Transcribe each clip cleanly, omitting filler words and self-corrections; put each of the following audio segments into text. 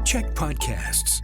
CHEK Podcasts.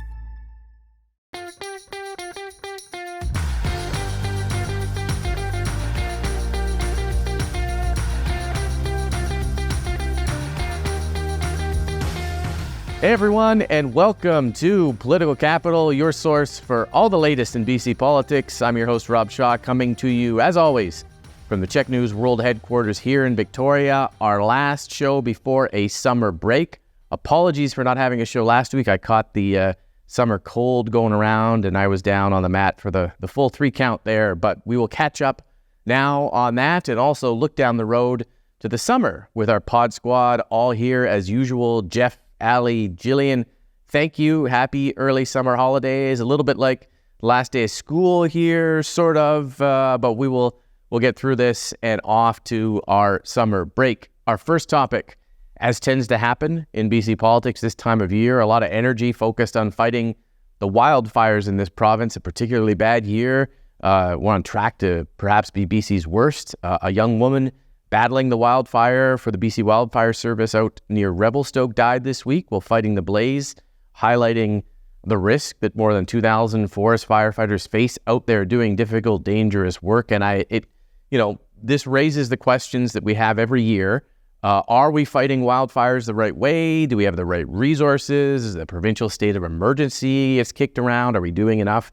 Hey everyone, and welcome to Political Capital, your source for all the latest in BC politics. I'm your host, Rob Shaw, coming to you, as always, from the CHEK News World Headquarters here in Victoria, our last show before a summer break. Apologies for not having a show last week. I caught the summer cold going around, and I was down on the mat for the full 3 count there, but we will catch up now on that and also look down the road to the summer with our pod squad, all here as usual. Jeff, Allie, Jillian, thank you. Happy early summer holidays. A little bit like the last day of school here, sort of, but we'll get through this and off to our summer break. Our first topic, as tends to happen in BC politics this time of year, a lot of energy focused on fighting the wildfires in this province, a particularly bad year. We're on track to perhaps be BC's worst. A young woman battling the wildfire for the BC Wildfire Service out near Revelstoke died this week while fighting the blaze, highlighting the risk that more than 2,000 forest firefighters face out there doing difficult, dangerous work. And this raises the questions that we have every year. Are we fighting wildfires the right way? Do we have the right resources? Is the provincial state of emergency it's kicked around? Are we doing enough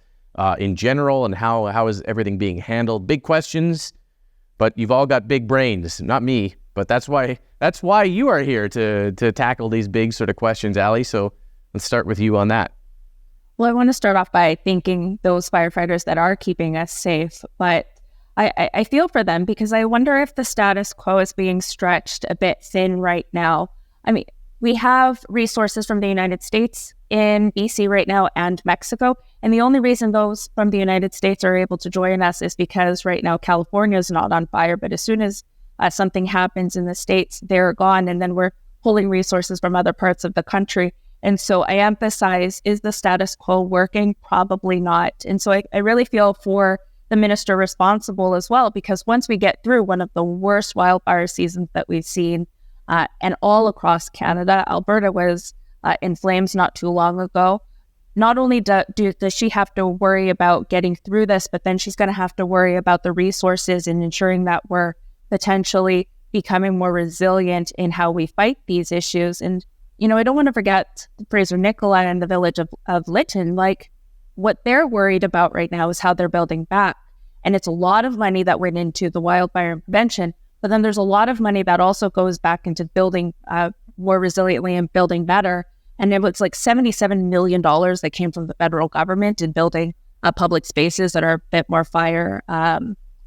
in general? And how is everything being handled? Big questions. But you've all got big brains, not me. But that's why you are here to tackle these big sort of questions, Allie. So let's start with you on that. Well, I want to start off by thanking those firefighters that are keeping us safe. But I feel for them because I wonder if the status quo is being stretched a bit thin right now. I mean, we have resources from the United States in BC right now and Mexico. And the only reason those from the United States are able to join us is because right now California is not on fire. But as soon as something happens in the States, they're gone. And then we're pulling resources from other parts of the country. And so I emphasize, is the status quo working? Probably not. And so I really feel for the minister responsible as well, because once we get through one of the worst wildfire seasons that we've seen, and all across Canada, Alberta was in flames not too long ago. Not only does she have to worry about getting through this, but then she's going to have to worry about the resources and ensuring that we're potentially becoming more resilient in how we fight these issues. And, I don't want to forget Fraser Nicola and the village of Lytton. Like, what they're worried about right now is how they're building back. And it's a lot of money that went into the wildfire prevention, but then there's a lot of money that also goes back into building more resiliently and building better. And it was like $77 million that came from the federal government in building public spaces that are a bit more fire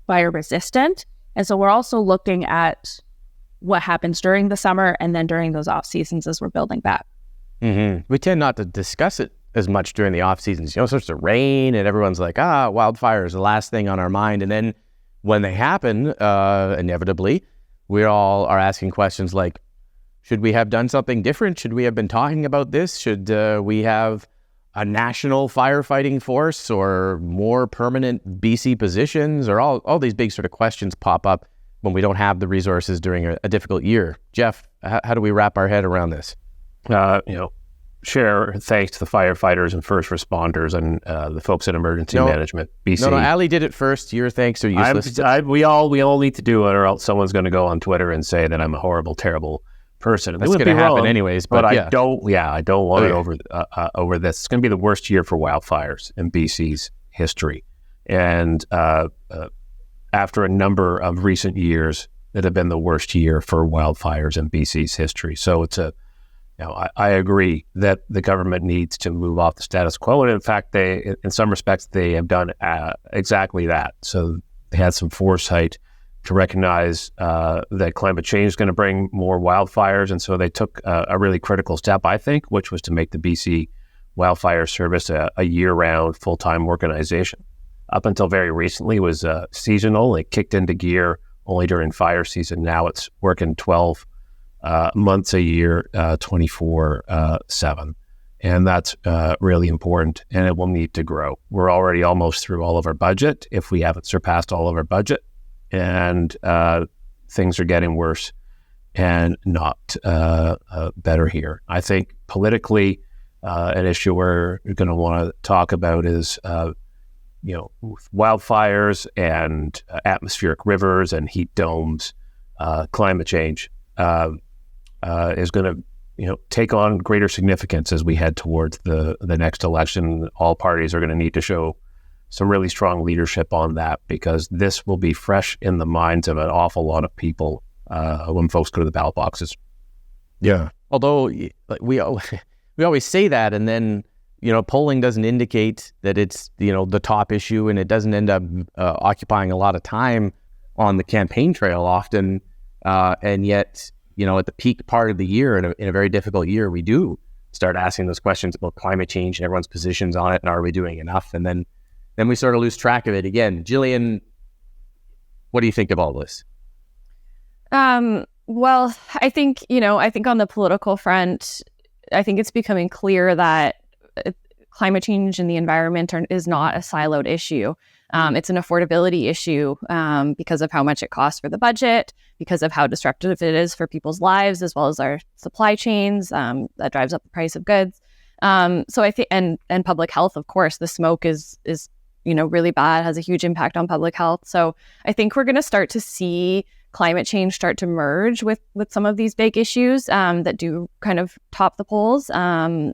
resistant. And so we're also looking at what happens during the summer and then during those off seasons as we're building back. Mm-hmm. We tend not to discuss it as much during the off seasons. It starts to rain and everyone's like, wildfire is the last thing on our mind. And then when they happen, inevitably, we all are asking questions like, should we have done something different? Should we have been talking about this? Should we have a national firefighting force or more permanent BC positions? Or all these big sort of questions pop up when we don't have the resources during a difficult year. Jeff, how do we wrap our head around this? Share thanks to the firefighters and first responders and the folks in emergency management, BC. No, Allie did it first. Your thanks are useless. We all need to do it, or else someone's going to go on Twitter and say that I'm a horrible, terrible person. That's going to happen anyways. But I don't want it over this. It's going to be the worst year for wildfires in BC's history, and after a number of recent years that have been the worst year for wildfires in BC's history. So it's I agree that the government needs to move off the status quo. And in fact, in some respects, they have done exactly that. So they had some foresight to recognize that climate change is going to bring more wildfires. And so they took a really critical step, I think, which was to make the BC Wildfire Service a year-round full-time organization. Up until very recently, it was seasonal. It kicked into gear only during fire season. Now it's working 12 months a year, 24/7. And that's really important, and it will need to grow. We're already almost through all of our budget, if we haven't surpassed all of our budget, and things are getting worse and not better here. I think politically, an issue we're going to want to talk about is, wildfires and atmospheric rivers and heat domes. Climate change is going to take on greater significance as we head towards the next election. All parties are going to need to show some really strong leadership on that, because this will be fresh in the minds of an awful lot of people when folks go to the ballot boxes. Yeah. Although we always say that, and then polling doesn't indicate that it's the top issue, and it doesn't end up occupying a lot of time on the campaign trail often, and yet at the peak part of the year, in a very difficult year, we do start asking those questions about climate change and everyone's positions on it, and are we doing enough? And then we sort of lose track of it again. Jillian, what do you think of all this? Well, I think on the political front, I think it's becoming clear that climate change and the environment is not a siloed issue. It's an affordability issue because of how much it costs for the budget, because of how disruptive it is for people's lives, as well as our supply chains. That drives up the price of goods. So I think, and public health, of course, the smoke is really bad, has a huge impact on public health. So I think we're going to start to see climate change start to merge with some of these big issues that do kind of top the polls. And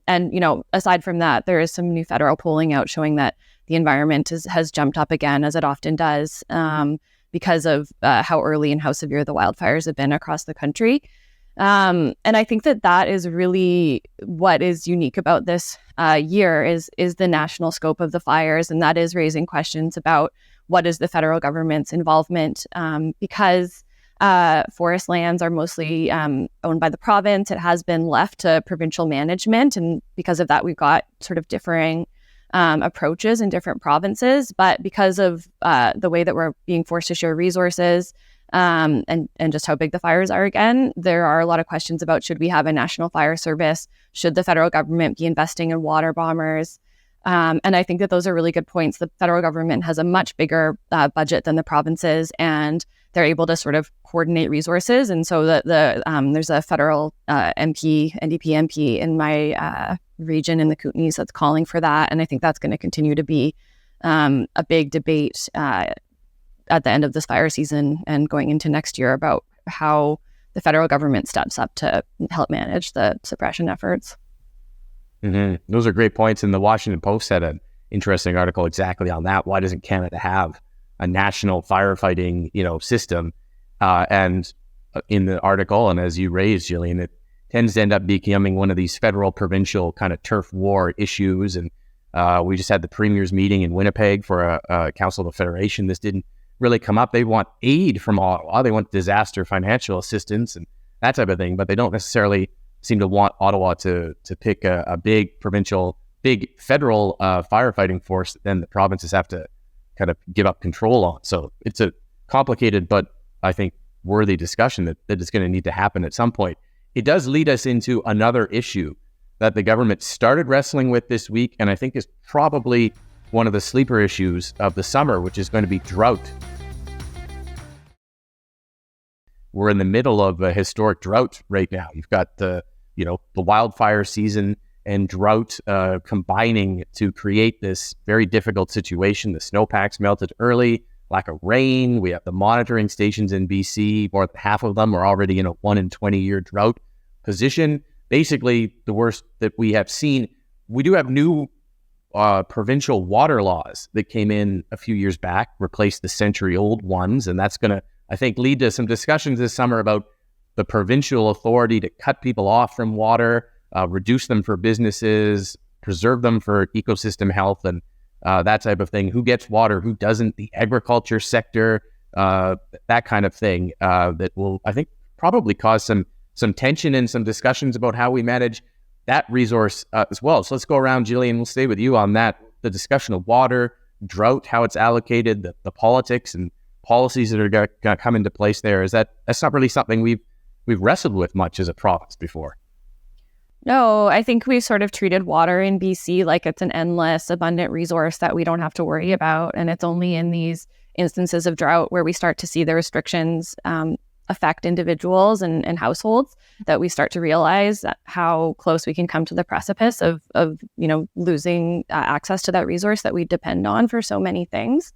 aside from that, there is some new federal polling out showing that the environment has jumped up again, as it often does, because of how early and how severe the wildfires have been across the country. And I think that is really what is unique about this year is the national scope of the fires, and that is raising questions about what is the federal government's involvement, because forest lands are mostly owned by the province. It has been left to provincial management, and because of that, we've got sort of differing approaches in different provinces. But because of the way that we're being forced to share resources and just how big the fires are again, there are a lot of questions about, should we have a national fire service? Should the federal government be investing in water bombers? And I think that those are really good points. The federal government has a much bigger budget than the provinces, and they're able to sort of coordinate resources. And so there's a federal NDP MP in my region in the Kootenays that's calling for that. And I think that's going to continue to be a big debate at the end of this fire season and going into next year about how the federal government steps up to help manage the suppression efforts. Mm-hmm. Those are great points. And the Washington Post had an interesting article exactly on that. Why doesn't Canada have a national firefighting, system? And in the article, and as you raised, Jillian, it tends to end up becoming one of these federal provincial kind of turf war issues. And we just had the premier's meeting in Winnipeg for a Council of the Federation. This didn't really come up. They want aid from Ottawa. They want disaster financial assistance and that type of thing, but they don't necessarily seem to want Ottawa to pick a big federal firefighting force that then the provinces have to kind of give up control on. So it's a complicated, but I think worthy discussion that is going to need to happen at some point. It does lead us into another issue that the government started wrestling with this week, and I think is probably one of the sleeper issues of the summer, which is going to be drought. We're in the middle of a historic drought right now. You've got the wildfire season and drought combining to create this very difficult situation. The snowpacks melted early, lack of rain. We have the monitoring stations in BC. More than half of them are already in a 1 in 20 year drought position. Basically, the worst that we have seen. We do have new provincial water laws that came in a few years back, replaced the century-old ones, and that's going to, I think, lead to some discussions this summer about the provincial authority to cut people off from water, reduce them for businesses, preserve them for ecosystem health, and that type of thing. Who gets water, who doesn't, the agriculture sector, that kind of thing that will, I think, probably cause some tension and some discussions about how we manage that resource as well. So let's go around, Jillian. We'll stay with you on that. The discussion of water, drought, how it's allocated, the politics and policies that are going to come into place there. That's not really something we've wrestled with much as a province before. No, I think we've sort of treated water in BC like it's an endless, abundant resource that we don't have to worry about. And it's only in these instances of drought where we start to see the restrictions affect individuals and households, that we start to realize how close we can come to the precipice of losing access to that resource that we depend on for so many things.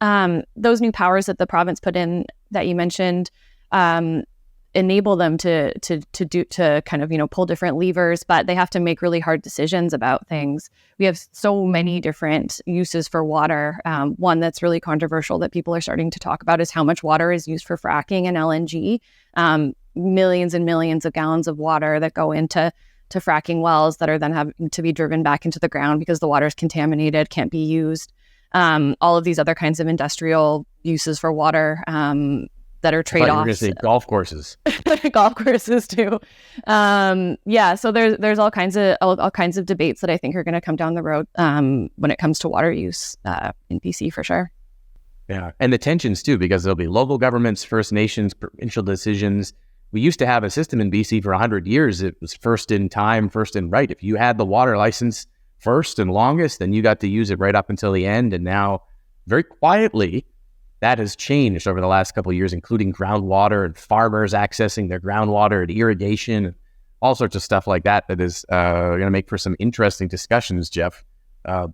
Those new powers that the province put in that you mentioned enable them to kind of pull different levers, but they have to make really hard decisions about things. We have so many different uses for water. One that's really controversial that people are starting to talk about is how much water is used for fracking and LNG. Millions and millions of gallons of water that go into fracking wells that are then having to be driven back into the ground because the water is contaminated, can't be used. All of these other kinds of industrial uses for water that are trade-offs. You're going to say golf courses. Golf courses too. So there's all kinds of debates that I think are going to come down the road when it comes to water use in BC for sure. Yeah, and the tensions too, because there'll be local governments, First Nations, provincial decisions. We used to have a system in BC for 100 years. It was first in time, first in right. If you had the water license first and longest, then you got to use it right up until the end. And now, very quietly, that has changed over the last couple of years, including groundwater and farmers accessing their groundwater and irrigation, and all sorts of stuff like that is going to make for some interesting discussions, Jeff.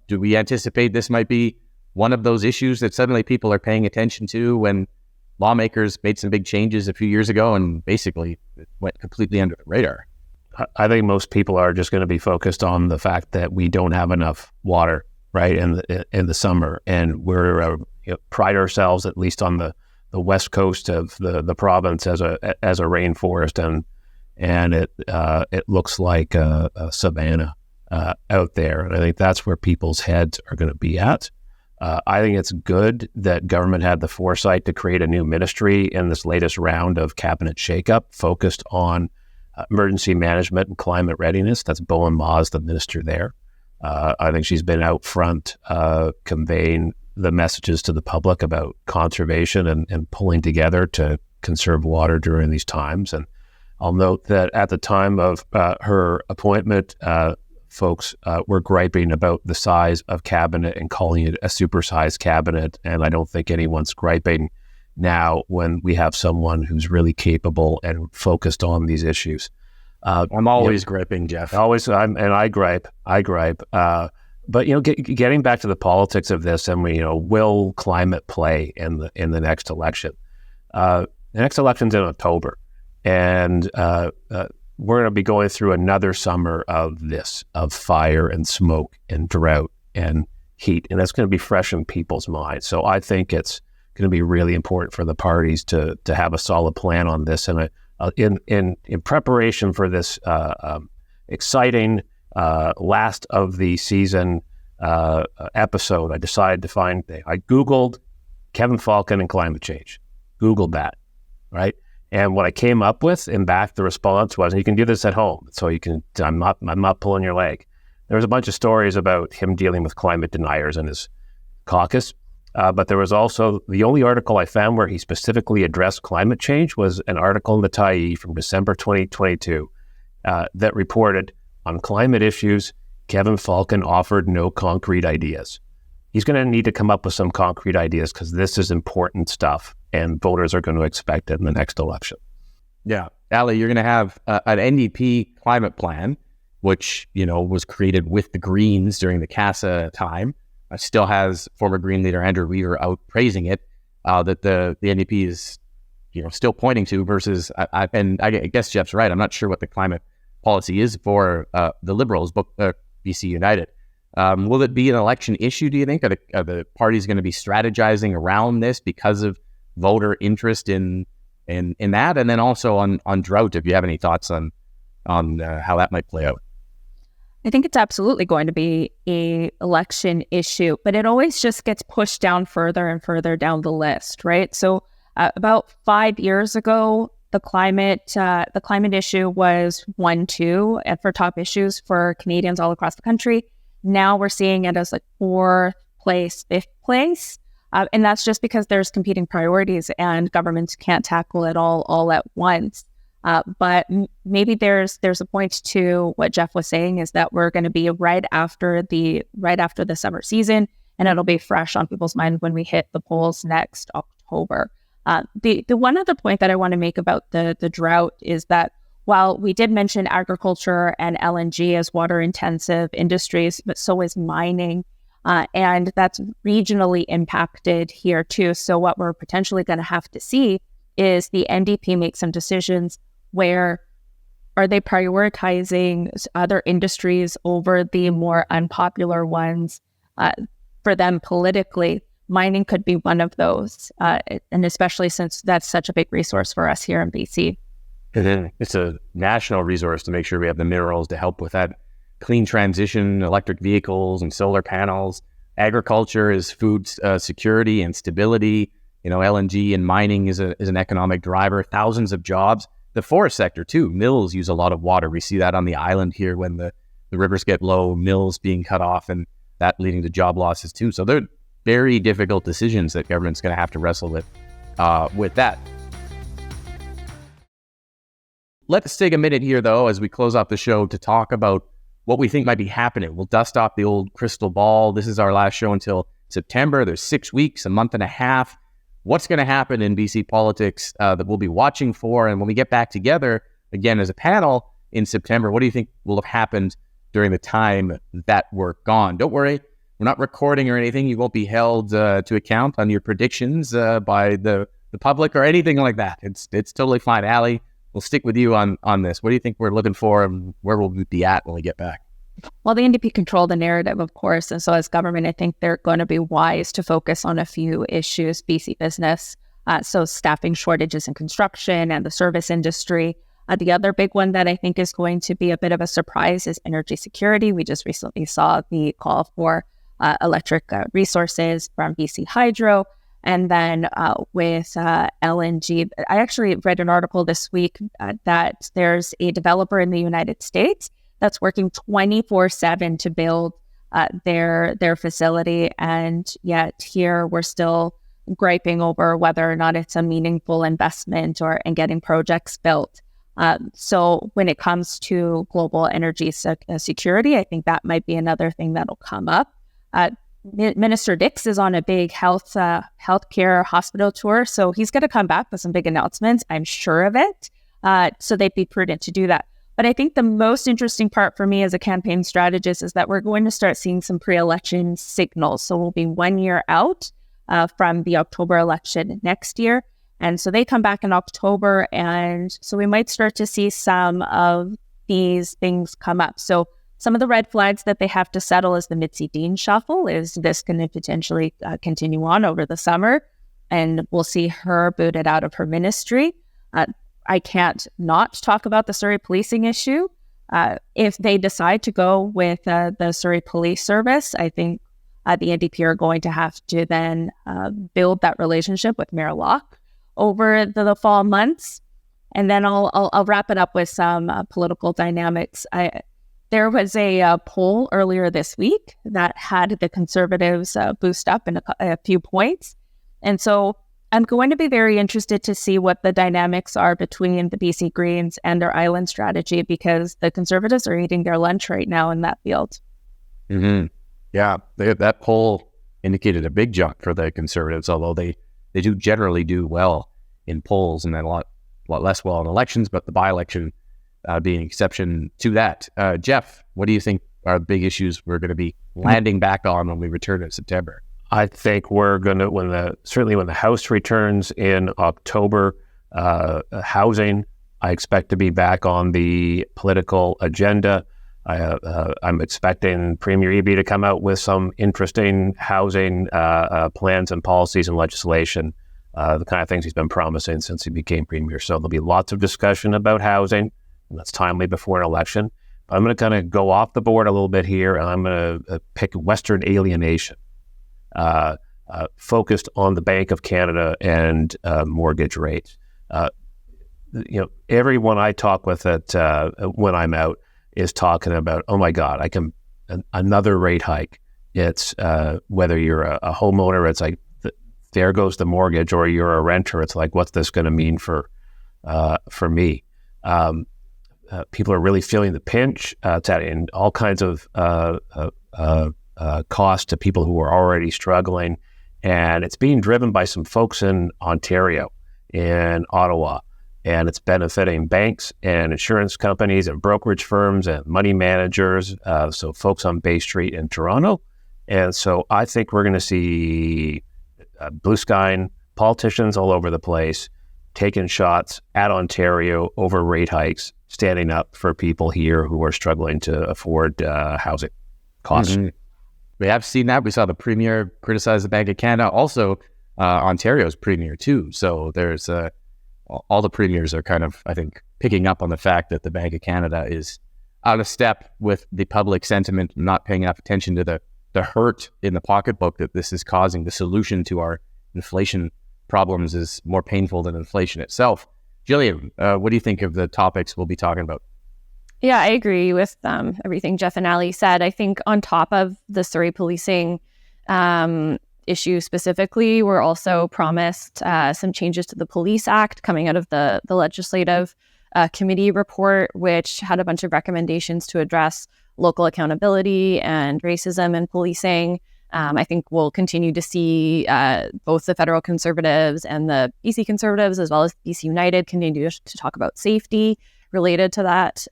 Do we anticipate this might be one of those issues that suddenly people are paying attention to when lawmakers made some big changes a few years ago and basically it went completely under the radar? I think most people are just going to be focused on the fact that we don't have enough water, right, in the summer, and we're pride ourselves, at least on the west coast of the province, as a rainforest, and it looks like a savanna out there, and I think that's where people's heads are going to be at. I think it's good that government had the foresight to create a new ministry in this latest round of cabinet shakeup focused on emergency management and climate readiness. That's Bowen Ma's the minister there. I think she's been out front conveying the messages to the public about conservation and pulling together to conserve water during these times. And I'll note that at the time of her appointment, folks were griping about the size of cabinet and calling it a supersized cabinet. And I don't think anyone's griping now when we have someone who's really capable and focused on these issues. I'm always griping, Jeff. I gripe. But getting back to the politics of this, and will climate play in the next election? The next election's in October, and we're going to be going through another summer of fire and smoke and drought and heat, and that's going to be fresh in people's minds. So I think it's going to be really important for the parties to have a solid plan on this, and in preparation for this exciting last of the season episode, I decided to I Googled Kevin Falcon and climate change. Googled that, right? And what I came up with, and back the response was, and you can do this at home, so you can, I'm not pulling your leg. There was a bunch of stories about him dealing with climate deniers in his caucus, but there was also, the only article I found where he specifically addressed climate change was an article in the Tyee from December 2022 that reported, on climate issues, Kevin Falcon offered no concrete ideas. He's going to need to come up with some concrete ideas because this is important stuff and voters are going to expect it in the next election. Yeah. Allie, you're going to have an NDP climate plan, which, was created with the Greens during the CASA time. Still has former Green leader Andrew Weaver out praising it, that the NDP is, still pointing to versus, I guess Jeff's right. I'm not sure what the climate policy is for the Liberals, BC United. Will it be an election issue, do you think? Are the parties going to be strategizing around this because of voter interest in that? And then also on drought, if you have any thoughts on how that might play out. I think it's absolutely going to be a election issue, but it always just gets pushed down further and further down the list, right? So about 5 years ago, the climate issue was 1-2 and for top issues for Canadians all across the country. Now we're seeing it as like 4th place, 5th place. And that's just because there's competing priorities and governments can't tackle it all at once. But maybe there's a point to what Jeff was saying, is that we're going to be right after the summer season, and it'll be fresh on people's mind when we hit the polls next October. The one other point that I want to make about the drought is that while we did mention agriculture and LNG as water-intensive industries, but so is mining, and that's regionally impacted here too. So what we're potentially going to have to see is the NDP make some decisions where are they prioritizing other industries over the more unpopular ones for them politically. Mining could be one of those, and especially since that's such a big resource for us here in BC. And then it's a national resource to make sure we have the minerals to help with that clean transition, electric vehicles and solar panels. Agriculture is food security and stability. LNG and mining is an economic driver, thousands of jobs. The forest sector too, mills use a lot of water. We see that on the island here when the rivers get low, mills being cut off and that leading to job losses too. So they're very difficult decisions that government's going to have to wrestle with that. Let's take a minute here, though, as we close out the show to talk about what we think might be happening. We'll dust off the old crystal ball. This is our last show until September. There's 6 weeks, a month and a half. What's going to happen in BC politics that we'll be watching for? And when we get back together again as a panel in September, what do you think will have happened during the time that we're gone? Don't worry, we're not recording or anything. You won't be held to account on your predictions by the public or anything like that. It's totally fine. Allie, we'll stick with you on this. What do you think we're looking for and where will we be at when we get back? Well, the NDP control the narrative, of course. And so as government, I think they're going to be wise to focus on a few issues, BC business. So staffing shortages in construction and the service industry. The other big one that I think is going to be a bit of a surprise is energy security. We just recently saw the call for electric resources from BC Hydro. And then with LNG, I actually read an article this week that there's a developer in the United States that's working 24/7 to build their facility. And yet here we're still griping over whether or not it's a meaningful investment and getting projects built. So when it comes to global energy security, I think that might be another thing that'll come up. Minister Dix is on a big healthcare hospital tour, so he's going to come back with some big announcements. I'm sure of it. So they'd be prudent to do that. But I think the most interesting part for me as a campaign strategist is that we're going to start seeing some pre-election signals. So we'll be 1 year out from the October election next year. And so they come back in October. And so we might start to see some of these things come up. So some of the red flags that they have to settle is the Mitzi Dean shuffle. Is this going to potentially continue on over the summer? And we'll see her booted out of her ministry. I can't not talk about the Surrey policing issue. If they decide to go with the Surrey Police Service, I think the NDP are going to have to then build that relationship with Mayor Locke over the fall months. And then I'll wrap it up with some political dynamics. There was a poll earlier this week that had the Conservatives boost up in a few points. And so I'm going to be very interested to see what the dynamics are between the BC Greens and their island strategy, because the Conservatives are eating their lunch right now in that field. Mm-hmm. Yeah, that poll indicated a big jump for the Conservatives, although they do generally do well in polls and then a lot less well in elections, but the by-election being an exception to that. Jeff, what do you think are the big issues we're going to be landing back on when we return in September? I think we're going to, certainly when the House returns in October, housing, I expect to be back on the political agenda. I'm expecting Premier Eby to come out with some interesting housing plans and policies and legislation, the kind of things he's been promising since he became Premier. So there'll be lots of discussion about housing, and that's timely before an election. I'm going to kind of go off the board a little bit here, and I'm going to pick Western alienation. Focused on the Bank of Canada and mortgage rates. Everyone I talk with when I'm out is talking about, oh my God, another rate hike. It's whether you're a homeowner, it's like there goes the mortgage, or you're a renter. It's like, what's this going to mean for me? People are really feeling the pinch. It's adding all kinds of cost to people who are already struggling. And it's being driven by some folks in Ontario in Ottawa. And it's benefiting banks and insurance companies and brokerage firms and money managers, so folks on Bay Street in Toronto. And so I think we're going to see blue sky politicians all over the place taking shots at Ontario over rate hikes, standing up for people here who are struggling to afford housing costs. Mm-hmm. We have seen that. We saw the Premier criticize the Bank of Canada, also Ontario's Premier too. So there's all the premiers are kind of, I think, picking up on the fact that the Bank of Canada is out of step with the public sentiment, not paying enough attention to the hurt in the pocketbook that this is causing. The solution to our inflation problems is more painful than inflation itself. Jillian, what do you think of the topics we'll be talking about? Yeah, I agree with everything Jeff and Allie said. I think on top of the Surrey policing issue specifically, we're also promised some changes to the Police Act coming out of the legislative committee report, which had a bunch of recommendations to address local accountability and racism in policing. I think we'll continue to see both the federal Conservatives and the BC Conservatives, as well as BC United, continue to talk about safety related to that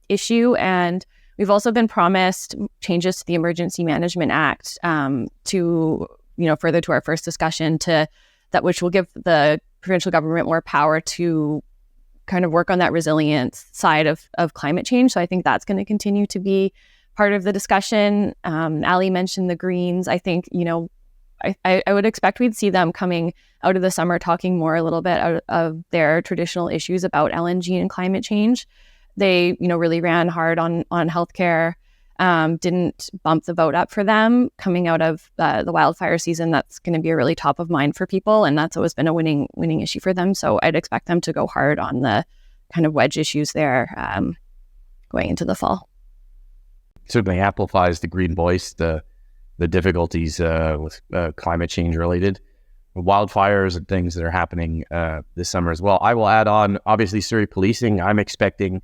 issue. And we've also been promised changes to the Emergency Management Act to, further to our first discussion, which will give the provincial government more power to kind of work on that resilience side of climate change. So I think that's going to continue to be part of the discussion. Allie mentioned the Greens. I think, I would expect we'd see them coming out of the summer talking more a little bit out of their traditional issues about LNG and climate change. They, really ran hard on healthcare, didn't bump the vote up for them coming out of the wildfire season. That's going to be a really top of mind for people, and that's always been a winning issue for them. So I'd expect them to go hard on the kind of wedge issues there going into the fall. Certainly amplifies the Green voice, the difficulties with climate change related wildfires and things that are happening this summer as well. I will add on, obviously, Surrey policing. I'm expecting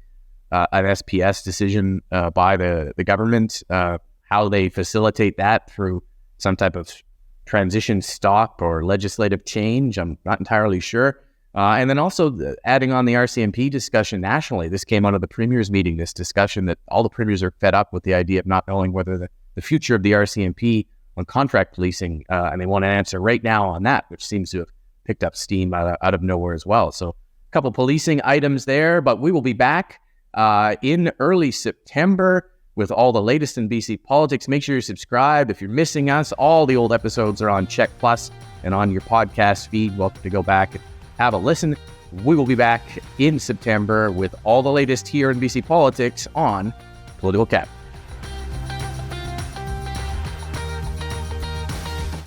an SPS decision by the government, how they facilitate that through some type of transition stop or legislative change. I'm not entirely sure. And then also adding on the RCMP discussion nationally. This came out of the Premier's meeting, this discussion that all the Premiers are fed up with the idea of not knowing whether the future of the RCMP on contract policing, and they want an answer right now on that, which seems to have picked up steam out of nowhere as well. So a couple policing items there, but we will be back in early September with all the latest in BC politics. Make sure you're subscribed. If you're missing us, all the old episodes are on CHEK Plus and on your podcast feed. Welcome to go back and have a listen. We will be back in September with all the latest here in BC politics on Political Cap.